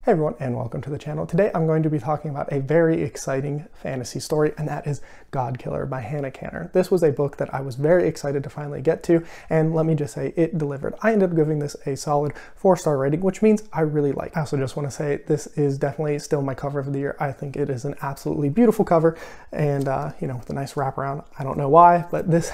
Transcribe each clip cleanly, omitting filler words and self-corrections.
Hey everyone, and welcome to the channel. Today I'm going to be talking about a very exciting fantasy story, and that is Godkiller by Hannah Kanner. This was a book that I was very excited to finally get to, and let me just say, it delivered. I ended up giving this a solid 4-star rating, which means I really like it. I also just want to say this is definitely still my cover of the year. I think it is an absolutely beautiful cover, and with a nice wraparound. I don't know why, but this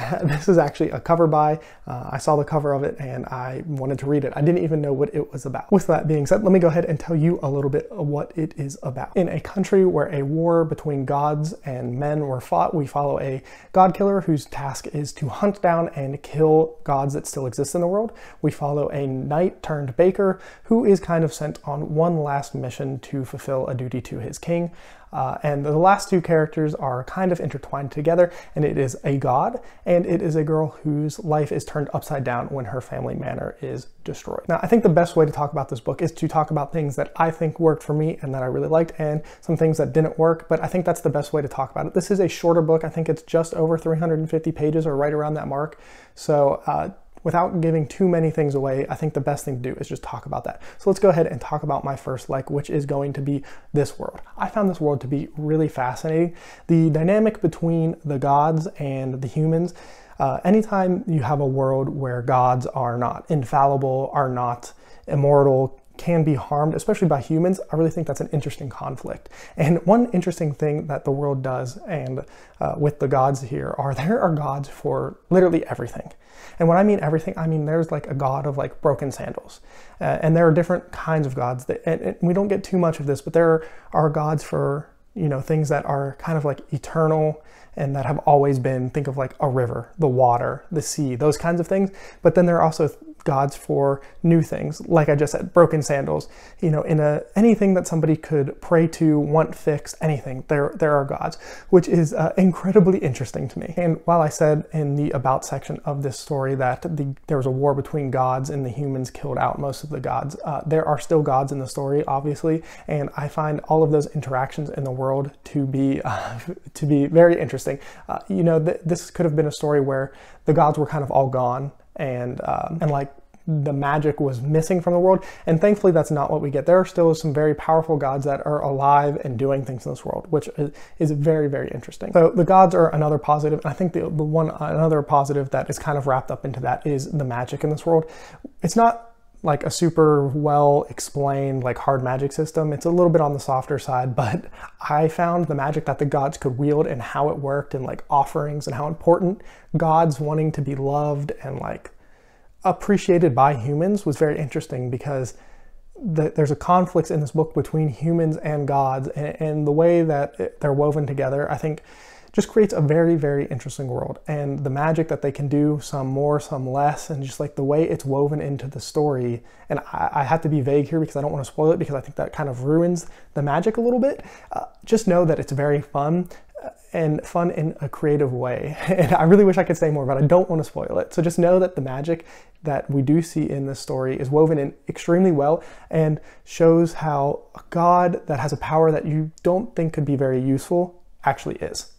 is actually a cover by. I saw the cover of it and I wanted to read it. I didn't even know what it was about. With that being said, let me go ahead and tell you a little bit of what it is about. In a country where a war between gods and men were fought, we follow a Godkiller whose task is to hunt down and kill gods that still exist in the world. We follow a knight turned baker who is kind of sent on one last mission to fulfill a duty to his king. And the last two characters are kind of intertwined together, and it is a god, and it is a girl whose life is turned upside down when her family manor is destroyed. Now, I think the best way to talk about this book is to talk about things that I think worked for me and that I really liked, and some things that didn't work, but I think that's the best way to talk about it. This is a shorter book. I think it's just over 350 pages or right around that mark. So, without giving too many things away, I think the best thing to do is just talk about that. So let's go ahead and talk about my first like, which is going to be this world. I found this world to be really fascinating. The dynamic between the gods and the humans, anytime you have a world where gods are not infallible, are not immortal, can be harmed, especially by humans, I really think that's an interesting conflict. And one interesting thing that the world does, and with the gods here, there are gods for literally everything. And when I mean everything, I mean there's like a god of like broken sandals. And there are different kinds of gods that, and we don't get too much of this, but there are gods for, things that are kind of like eternal and that have always been. Think of like a river, the water, the sea, those kinds of things. But then there are also gods for new things, like I just said, broken sandals, anything that somebody could pray to, want fixed, anything, there are gods, which is incredibly interesting to me. And while I said in the about section of this story that there was a war between gods and the humans killed out most of the gods, there are still gods in the story, obviously, and I find all of those interactions in the world to be very interesting. This could have been a story where the gods were kind of all gone, and like the magic was missing from the world, and thankfully that's not what we get. There are still some very powerful gods that are alive and doing things in this world, which is very, very interesting. So the gods are another positive, and I think another positive that is kind of wrapped up into that is the magic in this world. It's not like a super well explained like hard magic system. It's a little bit on the softer side, but I found the magic that the gods could wield and how it worked, and like offerings and how important gods wanting to be loved and like appreciated by humans was very interesting, because there's a conflict in this book between humans and gods, and the way that they're woven together, I think, just creates a very, very interesting world. And the magic that they can do, some more, some less, and just like the way it's woven into the story. And I have to be vague here because I don't want to spoil it, because I think that kind of ruins the magic a little bit. Just know that it's very fun, and fun in a creative way. And I really wish I could say more, but I don't want to spoil it. So just know that the magic that we do see in this story is woven in extremely well, and shows how a god that has a power that you don't think could be very useful actually is.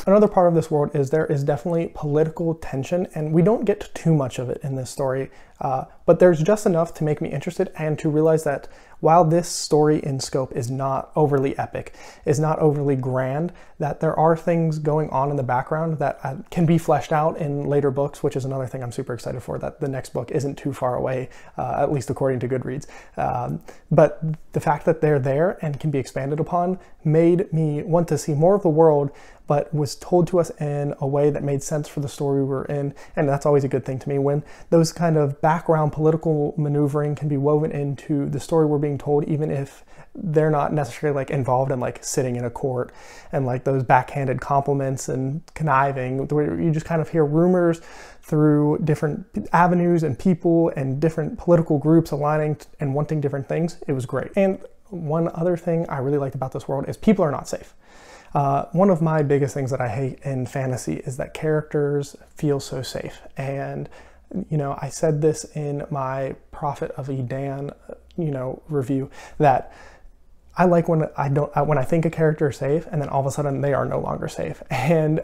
Another part of this world is there is definitely political tension, and we don't get too much of it in this story, but there's just enough to make me interested and to realize that while this story in scope is not overly epic, is not overly grand, that there are things going on in the background that can be fleshed out in later books, which is another thing I'm super excited for, that the next book isn't too far away, at least according to Goodreads. But the fact that they're there and can be expanded upon made me want to see more of the world, but was told to us in a way that made sense for the story we were in. And that's always a good thing to me, when those kind of background political maneuvering can be woven into the story we're being told, even if they're not necessarily like involved in like sitting in a court and like those backhanded compliments and conniving, where you just kind of hear rumors through different avenues and people and different political groups aligning and wanting different things. It was great. And one other thing I really liked about this world is people are not safe. One of my biggest things that I hate in fantasy is that characters feel so safe. And, I said this in my Prophet of Edan, review, that I like when I think a character is safe and then all of a sudden they are no longer safe. And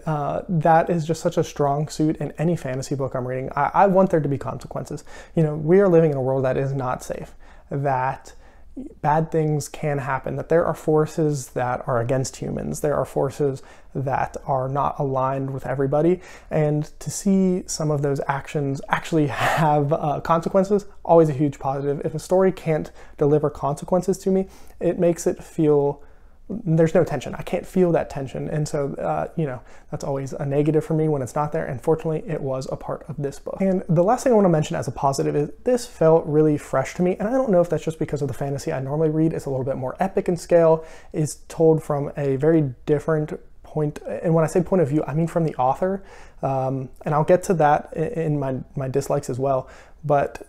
that is just such a strong suit in any fantasy book I'm reading. I want there to be consequences. We are living in a world that is not safe, that bad things can happen, that there are forces that are against humans, there are forces that are not aligned with everybody, and to see some of those actions actually have consequences, always a huge positive. If a story can't deliver consequences to me, it makes it feel there's no tension. I can't feel that tension. And so, you know, that's always a negative for me when it's not there. And fortunately, it was a part of this book. And the last thing I want to mention as a positive is this felt really fresh to me. And I don't know if that's just because of the fantasy I normally read. It's a little bit more epic in scale, is told from a very different point. And when I say point of view, I mean from the author. And I'll get to that in my dislikes as well. But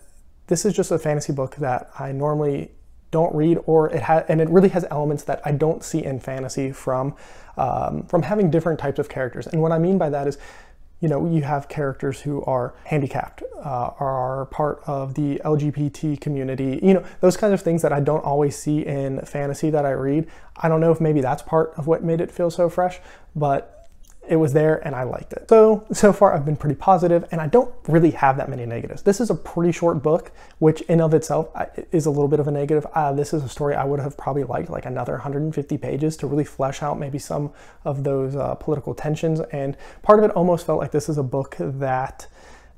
this is just a fantasy book that I normally don't read, or and it really has elements that I don't see in fantasy from having different types of characters. And what I mean by that is, you know, you have characters who are handicapped, are part of the LGBT community, you know, those kinds of things that I don't always see in fantasy that I read. I don't know if maybe that's part of what made it feel so fresh, but it was there and I liked it. So far I've been pretty positive, and I don't really have that many negatives. This is a pretty short book, which in of itself is a little bit of a negative. This is a story I would have probably liked like another 150 pages to really flesh out maybe some of those political tensions. And part of it almost felt like this is a book that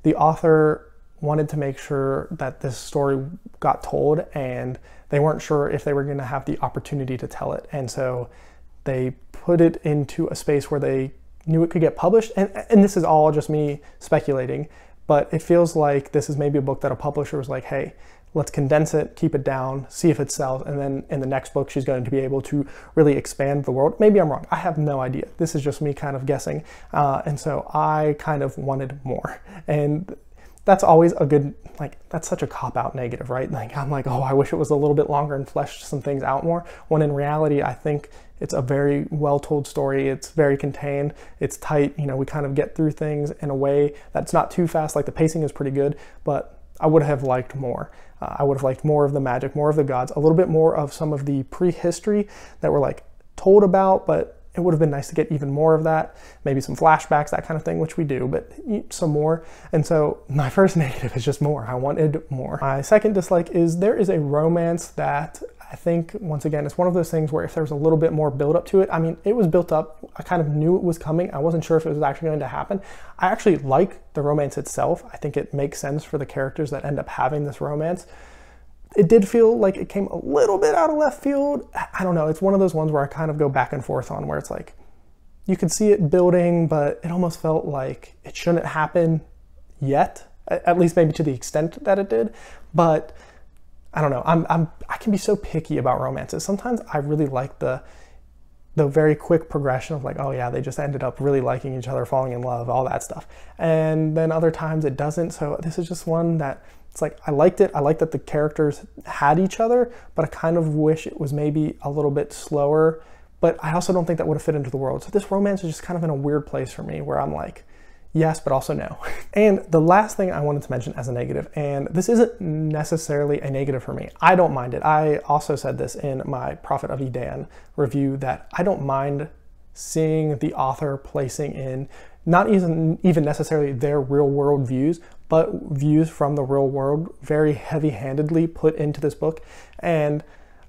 the author wanted to make sure that this story got told, and they weren't sure if they were going to have the opportunity to tell it. And so they put it into a space where they knew it could get published, and this is all just me speculating, but it feels like this is maybe a book that a publisher was like, hey, let's condense it, keep it down, see if it sells, and then in the next book she's going to be able to really expand the world. Maybe I'm wrong, I have no idea. This is just me kind of guessing, and so I kind of wanted more. And that's always a good, like, that's such a cop-out negative, right? Like, I'm like, oh, I wish it was a little bit longer and fleshed some things out more, when in reality, I think it's a very well-told story. It's very contained, it's tight, you know, we kind of get through things in a way that's not too fast. Like, the pacing is pretty good, but I would have liked more. I would have liked more of the magic, more of the gods, a little bit more of some of the prehistory that were like told about, but it would have been nice to get even more of that, maybe some flashbacks, that kind of thing, which we do, but some more. And so my first negative is just more. I wanted more. My second dislike is there is a romance that I think, once again, it's one of those things where if there was a little bit more build up to it, I mean, it was built up. I kind of knew it was coming. I wasn't sure if it was actually going to happen. I actually like the romance itself. I think it makes sense for the characters that end up having this romance. It did feel like it came a little bit out of left field. I don't know. It's one of those ones where I kind of go back and forth on, where it's like, you could see it building, but it almost felt like it shouldn't happen yet, at least maybe to the extent that it did. But I don't know. I can be so picky about romances. Sometimes I really like the very quick progression of like, oh yeah, they just ended up really liking each other, falling in love, all that stuff. And then other times it doesn't. So this is just one that it's like, I liked it. I liked that the characters had each other, but I kind of wish it was maybe a little bit slower. But I also don't think that would have fit into the world. So this romance is just kind of in a weird place for me, where I'm like, yes, but also no. And the last thing I wanted to mention as a negative, and this isn't necessarily a negative for me, I don't mind it. I also said this in my Prophet of Edan review, that I don't mind seeing the author placing in not even necessarily their real world views, but views from the real world very heavy-handedly put into this book. And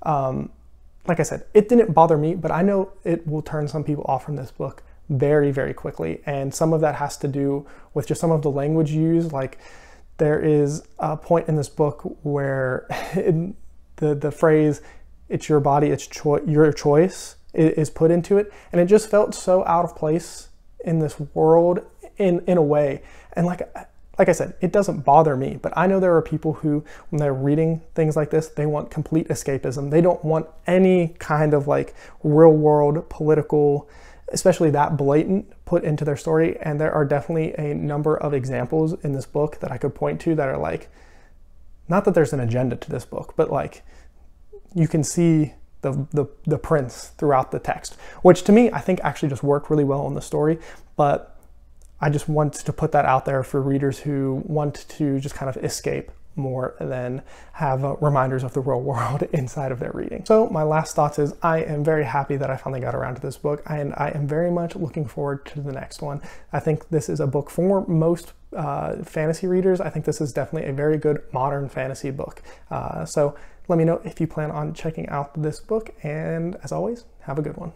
like I said, it didn't bother me, but I know it will turn some people off from this book very, very quickly. And some of that has to do with just some of the language used. Like, there is a point in this book where the phrase, it's your body, it's your choice, is put into it. And it just felt so out of place in this world in a way. And like I said, it doesn't bother me, but I know there are people who, when they're reading things like this, they want complete escapism. They don't want any kind of like real world political, especially that blatant, put into their story. And there are definitely a number of examples in this book that I could point to that are like, not that there's an agenda to this book, but like, you can see the prints throughout the text, which to me, I think actually just worked really well in the story. But I just want to put that out there for readers who want to just kind of escape more than have reminders of the real world inside of their reading. So my last thoughts is, I am very happy that I finally got around to this book, and I am very much looking forward to the next one. I think this is a book for most fantasy readers. I think this is definitely a very good modern fantasy book. So Let me know if you plan on checking out this book, and as always, have a good one.